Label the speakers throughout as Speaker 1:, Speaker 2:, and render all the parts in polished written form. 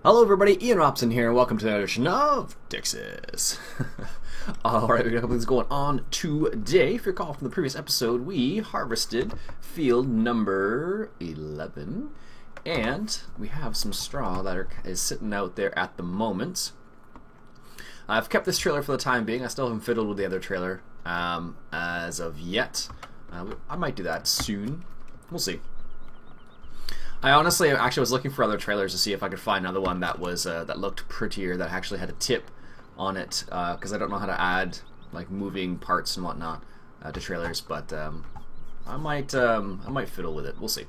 Speaker 1: Hello everybody, Ian Robson here, and welcome to another edition of Dixis. Alright, we got a couple things going on today. If you recall from the previous episode, we harvested field number 11, and we have some straw that is sitting out there at the moment. I've kept this trailer for the time being. I still haven't fiddled with the other trailer as of yet. I might do that soon. We'll see. I honestly actually was looking for other trailers to see if I could find another one that was that looked prettier, that actually had a tip on it, because I don't know how to add like moving parts and whatnot to trailers, but I might fiddle with it. We'll see.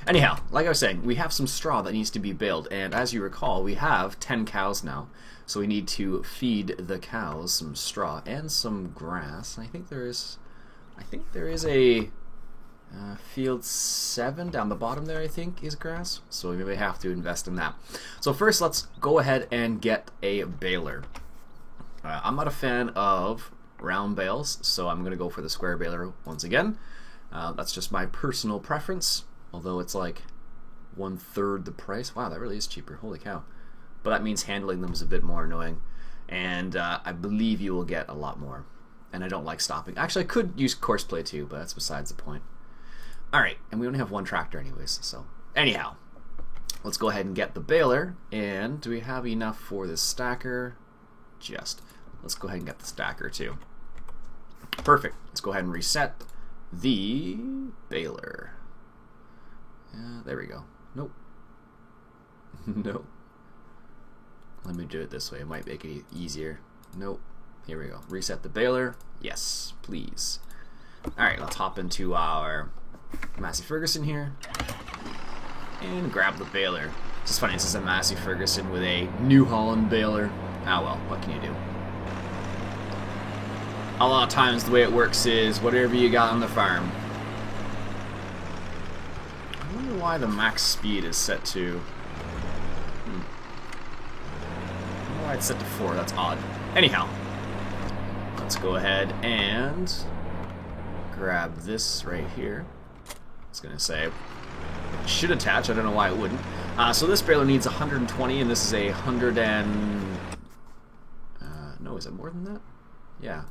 Speaker 1: Anyhow, like I was saying, we have some straw that needs to be baled, and as you recall, we have 10 cows now, so we need to feed the cows some straw and some grass. And I think there is a field 7 down the bottom there, I think, is grass. So we may have to invest in that. So first, let's go ahead and get a baler. I'm not a fan of round bales, so I'm going to go for the square baler once again. That's just my personal preference, although it's like 1/3 the price. Wow, that really is cheaper. Holy cow. But that means handling them is a bit more annoying. And I believe you will get a lot more. And I don't like stopping. Actually, I could use courseplay too, but that's besides the point. Alright, and we only have one tractor anyways, so anyhow, let's go ahead and get the baler. And do we have enough for the stacker? Let's go ahead and get the stacker too. Perfect. Let's go ahead and reset the baler. There we go. Nope. Nope. Let me do it this way. It might make it easier. Nope. Here we go. Reset the baler. Yes, please. Alright, let's hop into our Massey Ferguson here and grab the baler. It's just funny, this is a Massey Ferguson with a New Holland baler. Ah well, what can you do? A lot of times the way it works is whatever you got on the farm. I wonder why the max speed is set to... I wonder why it's set to 4, that's odd. Anyhow, let's go ahead and grab this right here. I was going to say, it should attach, I don't know why it wouldn't. So this baler needs 120, and this is a 100 and... no, is it more than that? Yeah.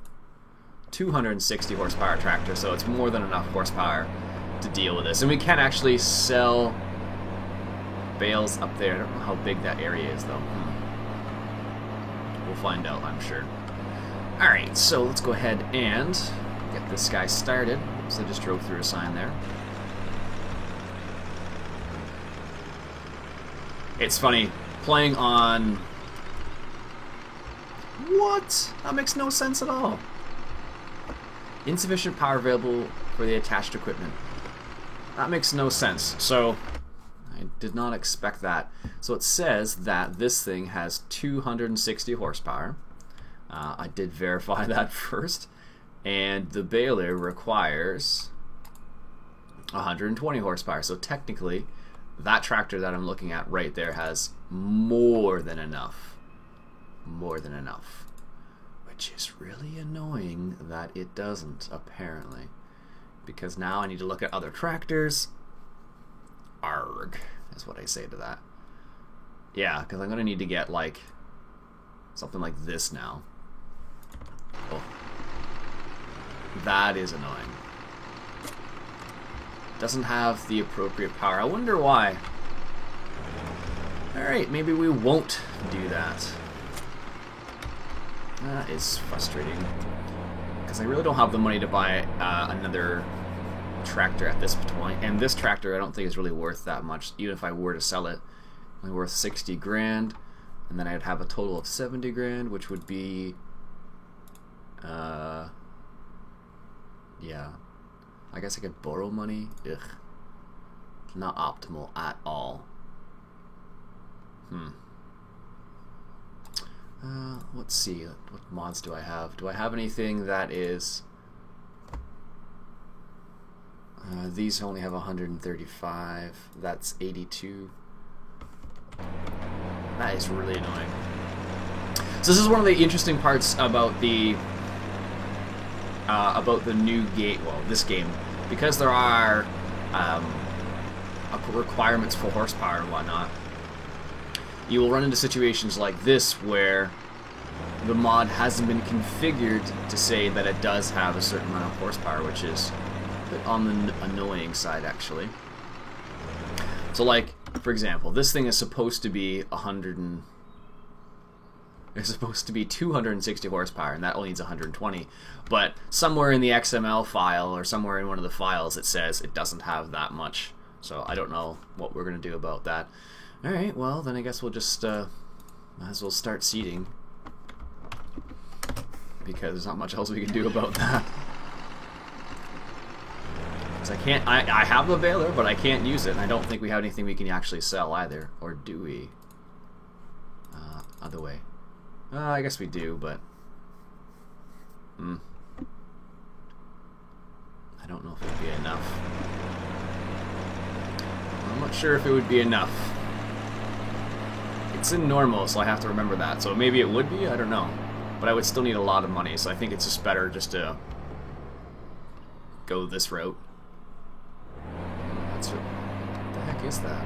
Speaker 1: 260 horsepower tractor, so it's more than enough horsepower to deal with this. And we can actually sell bales up there. I don't know how big that area is, though. We'll find out, I'm sure. Alright, so let's go ahead and get this guy started. So I just drove through a sign there. It's funny, playing on... What? That makes no sense at all. Insufficient power available for the attached equipment. That makes no sense. So, I did not expect that. So it says that this thing has 260 horsepower. I did verify that first. And the baler requires 120 horsepower. So technically, that tractor that I'm looking at right there has more than enough. More than enough. Which is really annoying that it doesn't, apparently. Because now I need to look at other tractors. Arg, is what I say to that. Yeah, because I'm going to need to get, like, something like this now. Oh. That is annoying. Doesn't have the appropriate power. I wonder why. Alright, maybe we won't do that. That is frustrating. Because I really don't have the money to buy another tractor at this point. And this tractor I don't think is really worth that much, even if I were to sell it. Only worth 60 grand. And then I'd have a total of 70 grand, which would be... yeah. I guess I could borrow money. Ugh. Not optimal at all. Let's see. What mods do I have? Do I have anything that is... these only have 135. That's 82. That is really annoying. So this is one of the interesting parts about the new game, well, this game, because there are requirements for horsepower and whatnot. you will run into situations like this where the mod hasn't been configured to say that it does have a certain amount of horsepower, which is a bit on the annoying side, actually. So, like, for example, this thing is supposed to be 260 horsepower, and that only needs 120. But somewhere in the XML file or somewhere in one of the files, it says it doesn't have that much. So I don't know what we're gonna do about that. All right, well then I guess we'll just might as well start seeding, because there's not much else we can do about that. Because I have the baler, but I can't use it, and I don't think we have anything we can actually sell either. Or do we? Other way. I guess we do, but I don't know if it would be enough. I'm not sure if it would be enough. It's in normal, so I have to remember that. So maybe it would be, I don't know. But I would still need a lot of money, so I think it's just better just to go this route. What the heck is that?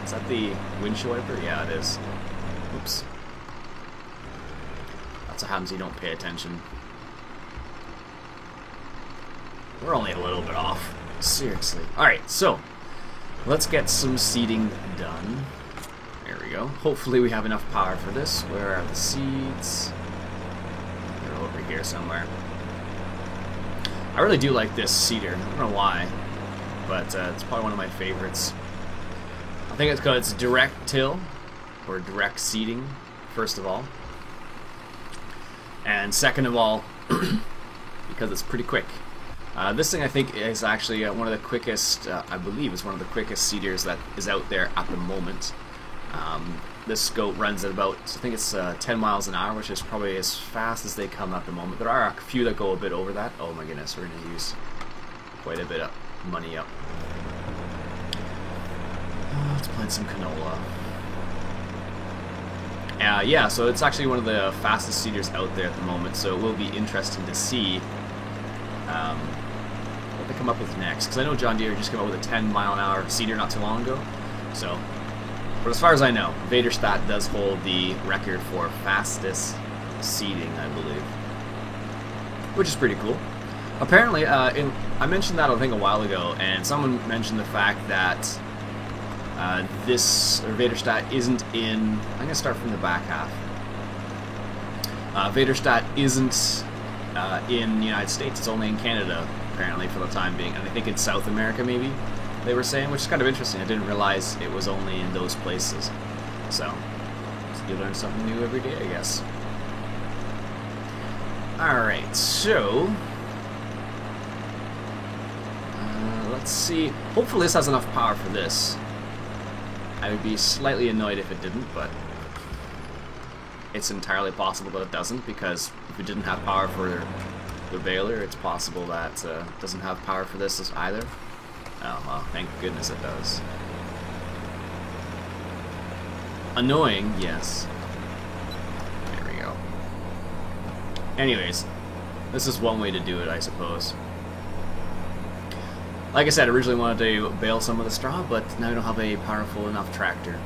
Speaker 1: Is that the windshield wiper? Yeah, it is. Oops. That's what happens when you don't pay attention. We're only a little bit off. Seriously. Alright, so let's get some seeding done. There we go. Hopefully we have enough power for this. Where are the seeds? They're over here somewhere. I really do like this seeder. I don't know why, but it's probably one of my favorites. I think it's because it's direct till, or direct seeding, first of all. And second of all, because it's pretty quick. This thing I think is actually one of the quickest, I believe is one of the quickest seeders that is out there at the moment. This goat runs at about, I think it's 10 miles an hour, which is probably as fast as they come at the moment. There are a few that go a bit over that. Oh my goodness, we're going to use quite a bit of money up. Let's plant some canola. Yeah, so it's actually one of the fastest seeders out there at the moment, so it will be interesting to see what they come up with next. Because I know John Deere just came up with a 10-mile-an-hour seeder not too long ago. So, but as far as I know, Vaderstadt does hold the record for fastest seeding, I believe, which is pretty cool. Apparently, I mentioned that I think a while ago, and someone mentioned the fact that this Vaderstadt isn't in. I'm gonna start from the back half. Vaderstadt isn't in the United States. It's only in Canada, apparently, for the time being, and I think it's South America, maybe they were saying, which is kind of interesting. I didn't realize it was only in those places. So you learn something new every day, I guess. All right, so let's see. Hopefully, this has enough power for this. I would be slightly annoyed if it didn't, but it's entirely possible that it doesn't, because if it didn't have power for the baler, it's possible that it doesn't have power for this either. Oh, well, thank goodness it does. Annoying, yes. There we go. Anyways, this is one way to do it, I suppose. Like I said, I originally wanted to bale some of the straw, but now I don't have a powerful enough tractor.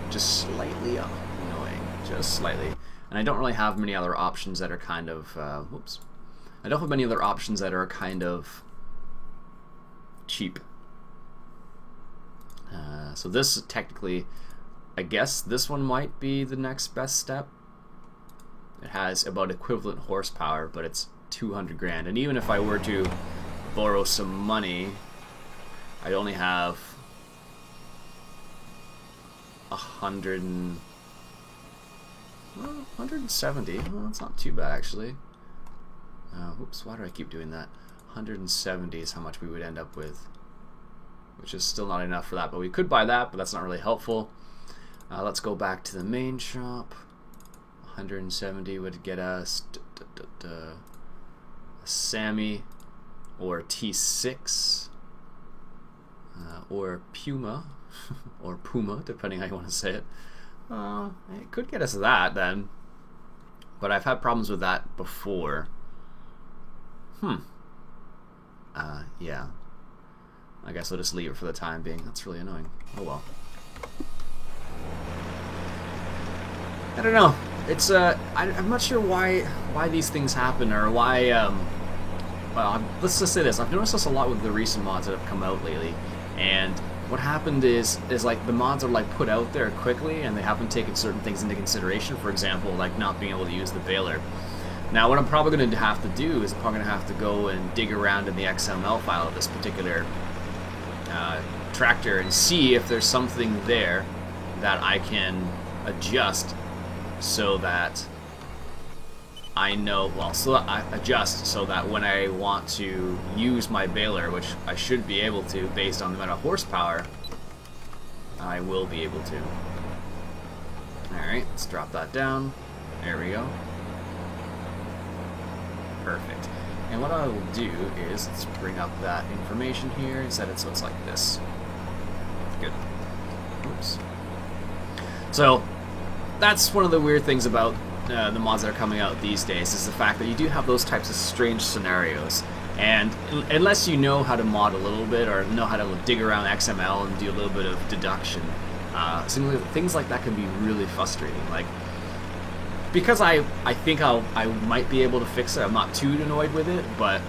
Speaker 1: Just slightly annoying, just slightly. And I don't really have many other options that are kind of, whoops. I don't have many other options that are kind of cheap. So this technically, I guess this one might be the next best step. It has about equivalent horsepower, but it's 200 grand. And even if I were to borrow some money, I'd only have 170. Well, that's not too bad, actually. Oops, why do I keep doing that? 170 is how much we would end up with, which is still not enough for that, but we could buy that, but that's not really helpful. Let's go back to the main shop. 170 would get us a Sammy or T6 or Puma or Puma, depending how you want to say it. It could get us that then, but I've had problems with that before. Yeah. I guess I'll just leave it for the time being. That's really annoying. Oh well. I don't know. It's I'm not sure why these things happen or why. Well, let's just say this. I've noticed this a lot with the recent mods that have come out lately, and what happened is like the mods are like put out there quickly, and they haven't taken certain things into consideration. For example, like not being able to use the baler. Now, what I'm probably going to have to do is I'm probably going to have to go and dig around in the XML file of this particular tractor and see if there's something there that I can adjust so that I know, well, so that I adjust so that when I want to use my baler, which I should be able to based on the amount of horsepower, I will be able to. Alright, let's drop that down. There we go. Perfect. And what I will do is, let's bring up that information here and set it so it's like this. Good. Oops. So, that's one of the weird things about the mods that are coming out these days, is the fact that you do have those types of strange scenarios. And unless you know how to mod a little bit, or know how to dig around XML and do a little bit of deduction, things like that can be really frustrating. Like, because I think I might be able to fix it, I'm not too annoyed with it, but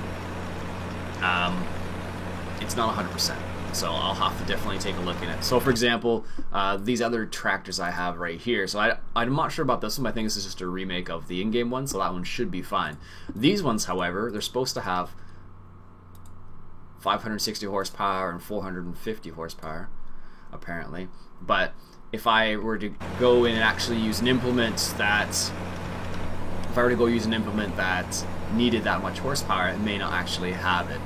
Speaker 1: it's not 100%. So I'll have to definitely take a look at it. So for example, these other tractors I have right here, so I'm not sure about this one, but I think this is just a remake of the in-game one, so that one should be fine. These ones, however, they're supposed to have 560 horsepower and 450 horsepower, apparently. But if I were to go in and actually use an implement that, needed that much horsepower, it may not actually have it,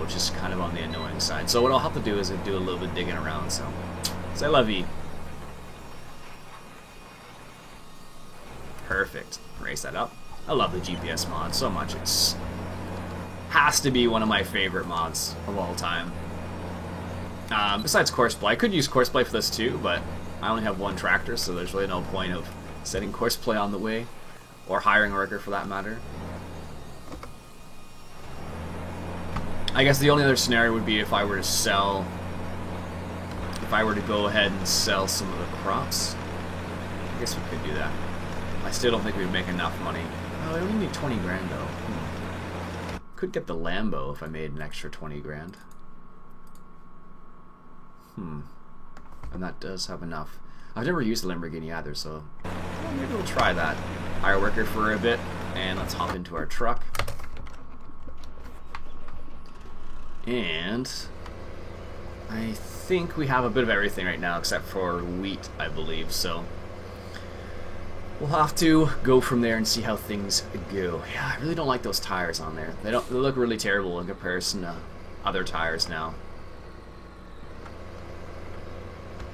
Speaker 1: which is kind of on the annoying side. So what I'll have to do is do a little bit digging around. So, c'est la vie. Perfect. Raise that up. I love the GPS mod so much. It's has to be one of my favorite mods of all time. Besides Courseplay, I could use Courseplay for this too, but I only have one tractor, so there's really no point of setting Courseplay on the way, or hiring a worker for that matter. I guess the only other scenario would be if I were to sell, go ahead and sell some of the crops. I guess we could do that. I still don't think we'd make enough money. Oh, I only need 20 grand though. Could get the Lambo if I made an extra 20 grand. And that does have enough. I've never used the Lamborghini either, so well, maybe we'll try that. Hire a worker for a bit, and let's hop into our truck. And I think we have a bit of everything right now except for wheat, I believe, so we'll have to go from there and see how things go. Yeah, I really don't like those tires on there. They look really terrible in comparison to other tires now.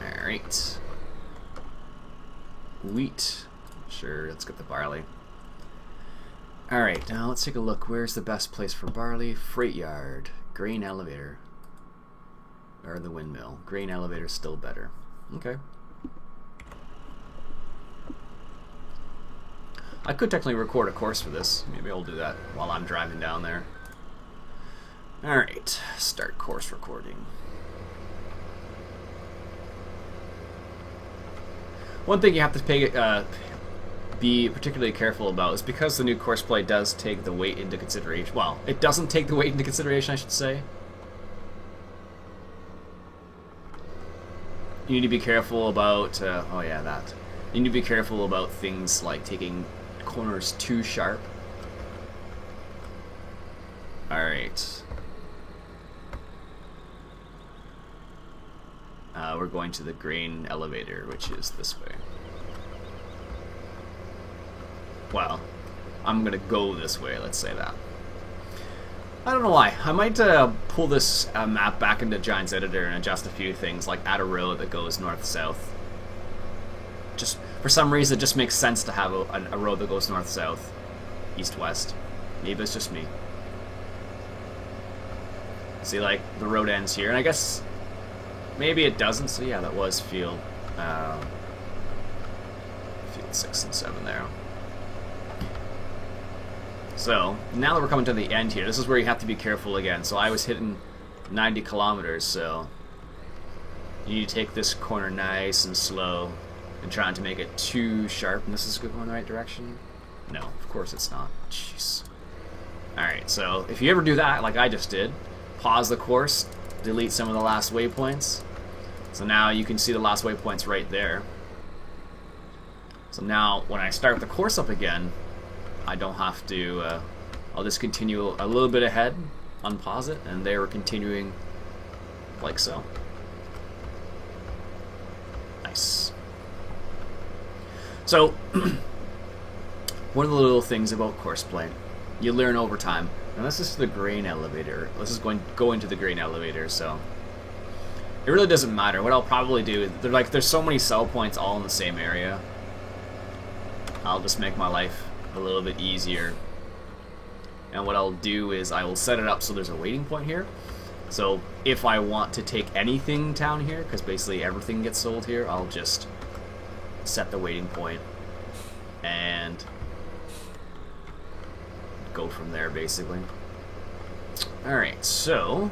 Speaker 1: Alright. Wheat. Sure, let's get the barley. Alright, now let's take a look. Where's the best place for barley? Freight yard. Grain elevator. Or the windmill. Grain elevator is still better. Okay. I could technically record a course for this. Maybe I'll do that while I'm driving down there. Alright, start course recording. One thing you have to be particularly careful about is because the new Courseplay does take the weight into consideration. Well, it doesn't take the weight into consideration, I should say. You need to be careful about, oh yeah, that. You need to be careful about things like taking corners too sharp. Alright. We're going to the grain elevator, which is this way. Well, I'm gonna go this way, let's say that. I don't know why. I might pull this map back into Giants Editor and adjust a few things, like add a road that goes north-south. Just for some reason, it just makes sense to have a road that goes north-south, east-west. Maybe it's just me. See, like, the road ends here, and I guess maybe it doesn't, so yeah, that was field 6 and 7 there. So, now that we're coming to the end here, this is where you have to be careful again. So I was hitting 90 kilometers, so you need to take this corner nice and slow. and trying to make it too sharp. And this is going in the right direction? No, of course it's not. Jeez. Alright, so if you ever do that, like I just did, pause the course, delete some of the last waypoints. So now you can see the last waypoints right there. So now when I start the course up again, I don't have to, I'll just continue a little bit ahead, unpause it, and they were continuing like so. Nice. So, one of the little things about course play, you learn over time. And this is the grain elevator. This is go into the grain elevator, so it really doesn't matter. What I'll probably do, there's so many sell points all in the same area. I'll just make my life a little bit easier. And what I'll do is I will set it up so there's a waiting point here. So if I want to take anything down here, because basically everything gets sold here, I'll just set the waiting point and go from there, basically. Alright, so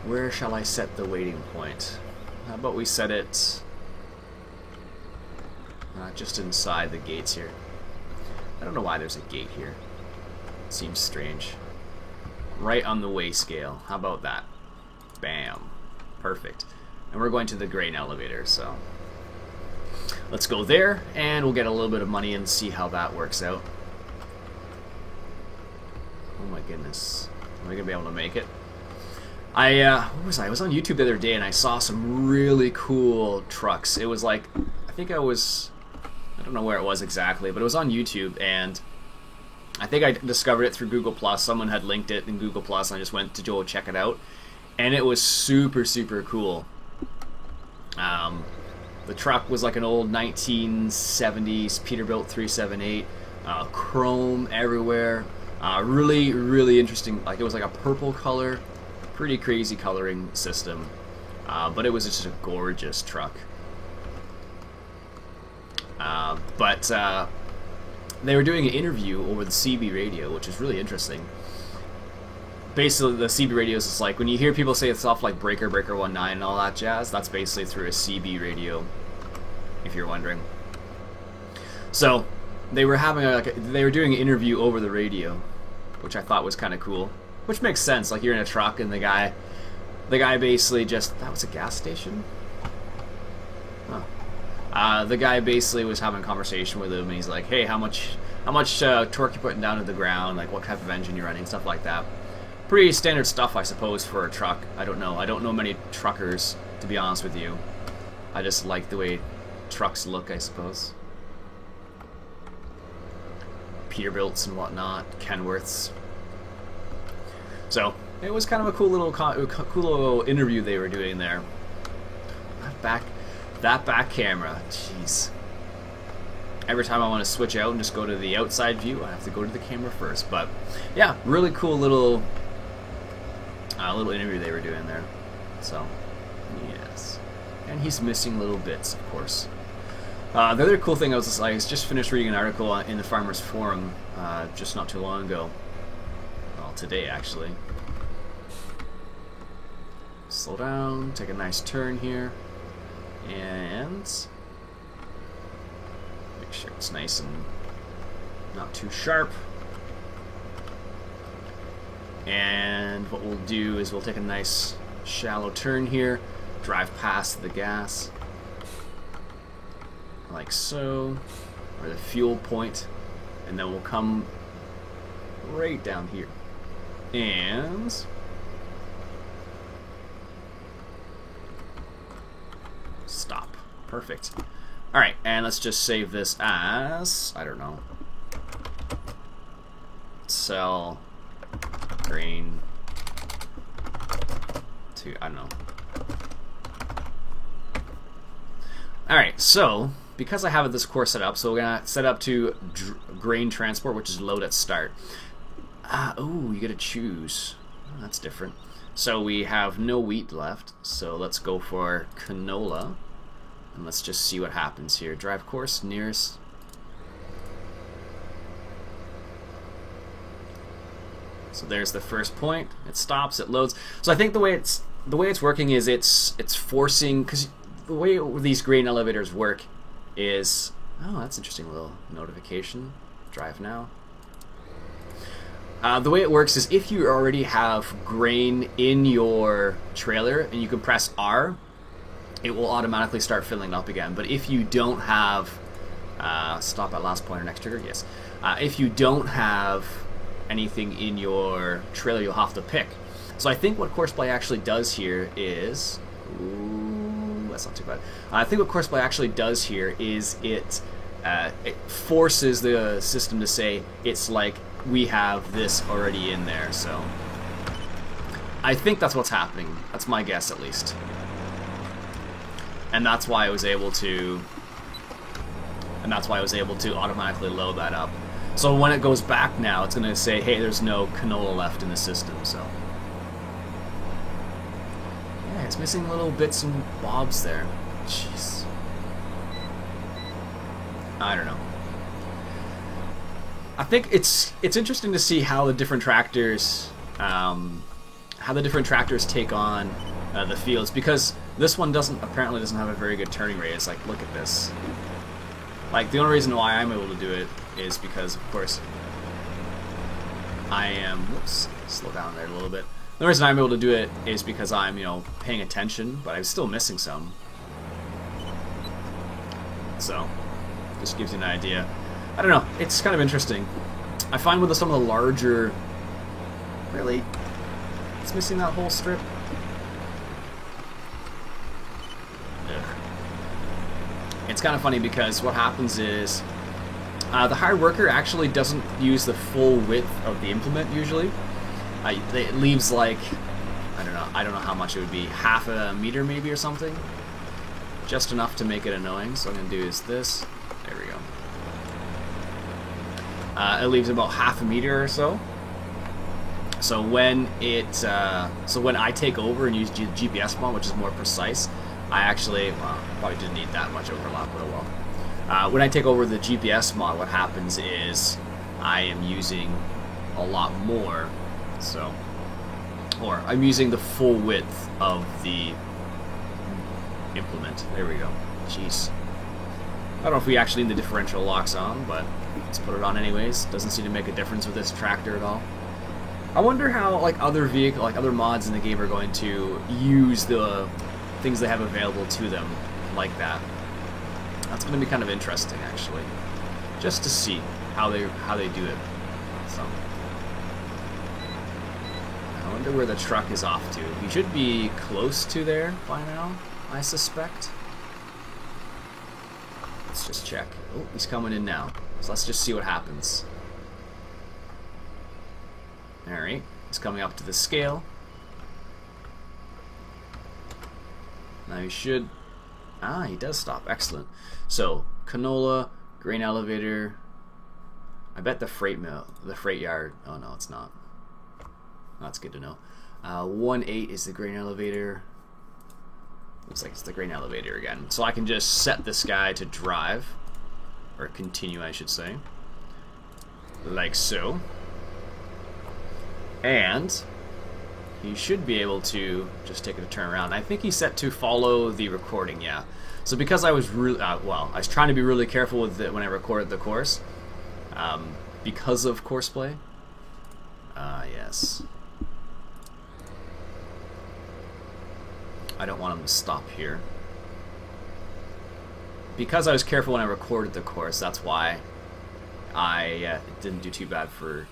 Speaker 1: where shall I set the waiting point? How about we set it just inside the gates here. I don't know why there's a gate here. It seems strange. Right on the way scale. How about that? Bam. Perfect. And we're going to the grain elevator, so let's go there, and we'll get a little bit of money and see how that works out. Oh my goodness. Am I going to be able to make it? Where was I? I was on YouTube the other day, and I saw some really cool trucks. It was like, I don't know where it was exactly, but it was on YouTube, and I think I discovered it through Google+. Someone had linked it in Google+, and I just went to go check it out. And it was super, super cool. The truck was like an old 1970s Peterbilt 378, chrome everywhere. Really, really interesting. Like, it was like a purple color, pretty crazy coloring system. But it was just a gorgeous truck. But they were doing an interview over the CB radio, which is really interesting. Basically, the CB radios is like, when you hear people say stuff like Breaker, Breaker 19 and all that jazz, that's basically through a CB radio, if you're wondering. So, they were doing an interview over the radio, which I thought was kind of cool. Which makes sense, like you're in a truck and the guy basically just, that was a gas station? Huh. The guy basically was having a conversation with him, and he's like, hey, how much torque you putting down to the ground, like what type of engine you're running, stuff like that. Pretty standard stuff, I suppose, for a truck. I don't know many truckers, to be honest with you. I just like the way trucks look, I suppose. Peterbilts and whatnot, Kenworths. So it was kind of a cool little interview they were doing there. That back camera, jeez. Every time I want to switch out and just go to the outside view, I have to go to the camera first. But yeah, really cool little interview they were doing there. So yes, and he's missing little bits, of course. The other cool thing I just finished reading an article in the Farmers Forum just not too long ago. Well, today actually. Slow down, take a nice turn here, and make sure it's nice and not too sharp. And what we'll do is we'll take a nice shallow turn here, drive past the gas, like so, or the fuel point, and then we'll come right down here. And stop. Perfect. Alright, and let's just save this as, I don't know, sell grain to, I don't know. Alright, so because I have this course set up, so we're going to set up to grain transport, which is load at start. Oh, you get to choose. Oh, that's different. So we have no wheat left, so let's go for canola. And let's just see what happens here. Drive course, nearest. So there's the first point. It stops, it loads. So I think the way it's working is it's forcing, because the way these grain elevators work is... Oh, that's an interesting little notification. Drive now. The way it works is if you already have grain in your trailer and you can press R, it will automatically start filling up again. But if you don't have... stop at last pointer, next trigger, yes. If you don't have anything in your trailer, you'll have to pick. So I think what Courseplay actually does here is... Ooh, that's not too bad. I think what Courseplay actually does here is it forces the system to say it's like we have this already in there. So I think that's what's happening. That's my guess, at least. And that's why I was able to... And that's why I was able to automatically load that up. So when it goes back now, it's going to say, hey, there's no canola left in the system, so... Yeah, it's missing little bits and bobs there. Jeez. I don't know. I think it's interesting to see how the different tractors... take on the fields, because this one apparently doesn't have a very good turning radius. Like, look at this. Like, the only reason why I'm able to do it is because, of course, I am... Whoops, slow down there a little bit. The only reason I'm able to do it is because I'm, you know, paying attention, but I'm still missing some. So, just gives you an idea. I don't know, it's kind of interesting. I find with some of the larger... Really? It's missing that whole strip? It's kind of funny because what happens is the hired worker actually doesn't use the full width of the implement usually. It leaves like, I don't know how much it would be, half a meter maybe or something. Just enough to make it annoying. So what I'm going to do is this. There we go. It leaves about half a meter or so. So when I take over and use GPS mod, which is more precise, I actually, well, probably didn't need that much overlap, but oh well. When I take over the GPS mod, what happens is I am using a lot more, so, or I'm using the full width of the implement. There we go. Jeez. I don't know if we actually need the differential locks on, but let's put it on anyways. Doesn't seem to make a difference with this tractor at all. I wonder how like other mods in the game are going to use the things they have available to them like that. That's going to be kind of interesting, actually, just to see how they do it. So I wonder where the truck is off to. He should be close to there by now, I suspect. Let's just check. Oh, he's coming in now. So let's just see what happens. Alright, he's coming up to the scale. Now he should... Ah, he does stop. Excellent. So, canola, grain elevator. I bet the freight yard... Oh, no, it's not. That's good to know. 1-8 is the grain elevator. Looks like it's the grain elevator again. So I can just set this guy to drive. Or continue, I should say. Like so. And he should be able to just take it a turn around. I think he's set to follow the recording, yeah. So because I was really, I was trying to be really careful with it when I recorded the course, because of Courseplay. Yes. I don't want him to stop here. Because I was careful when I recorded the course, that's why I didn't do too bad for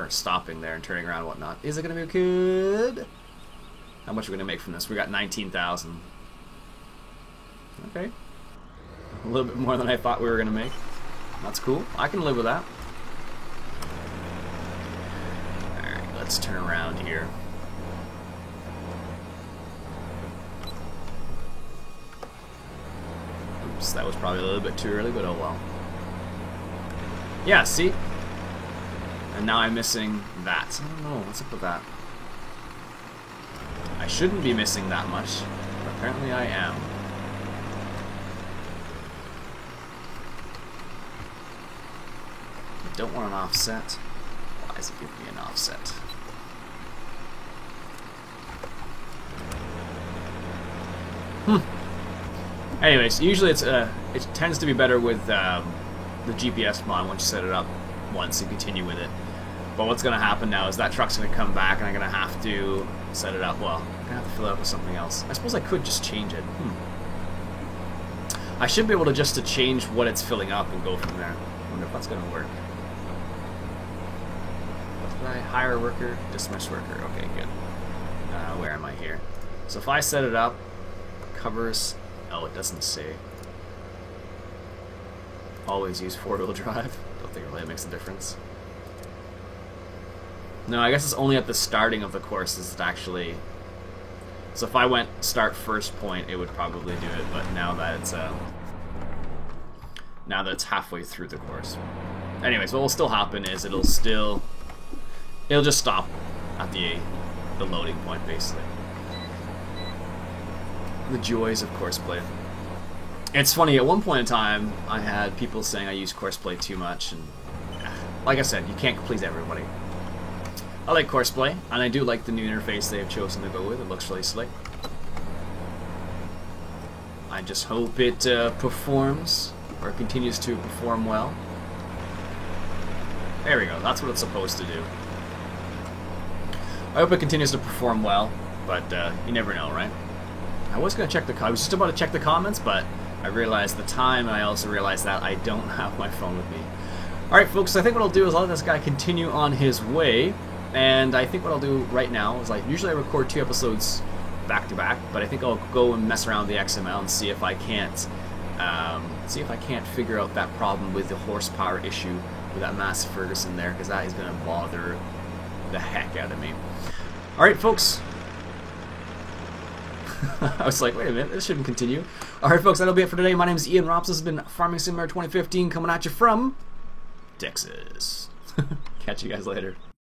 Speaker 1: stopping there and turning around and whatnot. Is it going to be good? How much are we going to make from this? We got 19,000. Okay. A little bit more than I thought we were going to make. That's cool. I can live with that. Alright, let's turn around here. Oops, that was probably a little bit too early, but oh well. Yeah, see? And now I'm missing that. I don't know, what's up with that? I shouldn't be missing that much, but apparently I am. I don't want an offset. Why does it give me an offset? Anyways, usually it tends to be better with the GPS mod once you set it up once and continue with it. But what's going to happen now is that truck's going to come back and I'm going to have to set it up. Well, I'm going to have to fill it up with something else. I suppose I could just change it. I should be able to just to change what it's filling up and go from there. I wonder if that's going to work. Did I hire a worker? Dismiss worker. Okay, good. Where am I here? So if I set it up, covers... Oh, it doesn't say. Always use four-wheel drive. Don't think it really makes a difference. No, I guess it's only at the starting of the course is it actually... So if I went start first point, it would probably do it, but now that it's halfway through the course. Anyways, what will still happen is it'll just stop at the loading point, basically. The joys of Courseplay. It's funny, at one point in time, I had people saying I use Courseplay too much, and like I said, you can't please everybody. I like Courseplay, and I do like the new interface they've chosen to go with. It looks really slick. I just hope it performs, or continues to perform well. There we go, that's what it's supposed to do. I hope it continues to perform well, but you never know, right? I was going to check I was just about to check the comments, but I realized the time, and I also realized that I don't have my phone with me. Alright folks, I think what I'll do is I'll let this guy continue on his way, and I think what I'll do right now is, like, usually I record 2 episodes back to back, but I think I'll go and mess around with the XML and see if I can't figure out that problem with the horsepower issue with that Massey Ferguson there, because that is going to bother the heck out of me. Alright folks, I was like, wait a minute, this shouldn't continue. Alright folks, that'll be it for today. My name is Ian Rops. This has been Farming Simulator 2015 coming at you from Texas. Catch you guys later.